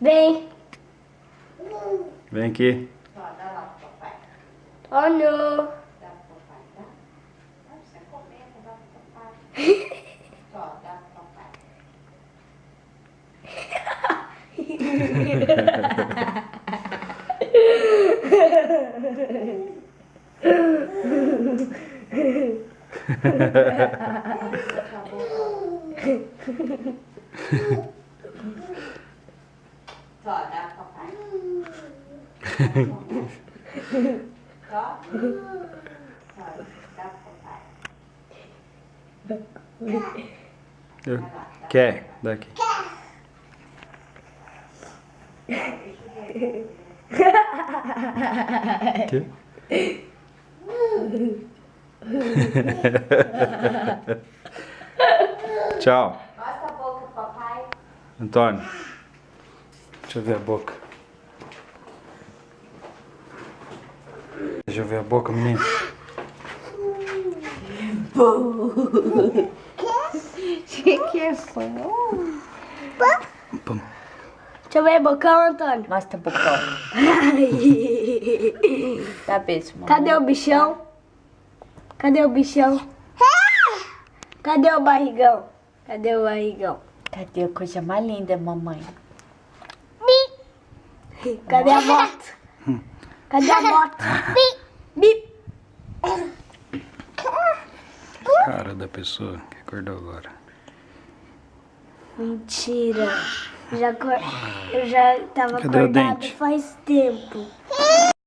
Vem. Vem aqui. Oh, não. Só dá papai. Só? Só dá papai. Quer? Daqui. Que? Tchau. Mostra a boca pro papai. Antônio. Deixa eu ver a boca. Deixa eu ver a boca, menino. Que foi? Pum. Deixa eu ver bocão, Antônio. Mostra o bocão. Dá beijo, mamãe. Cadê o bichão? Cadê o bichão? Cadê o barrigão? Cadê o barrigão? Cadê a coisa mais linda, mamãe? Cadê a moto? Cadê a moto? Bip. Cara da pessoa que acordou agora. Mentira. Eu já tava Cadê o acordado dente? faz tempo.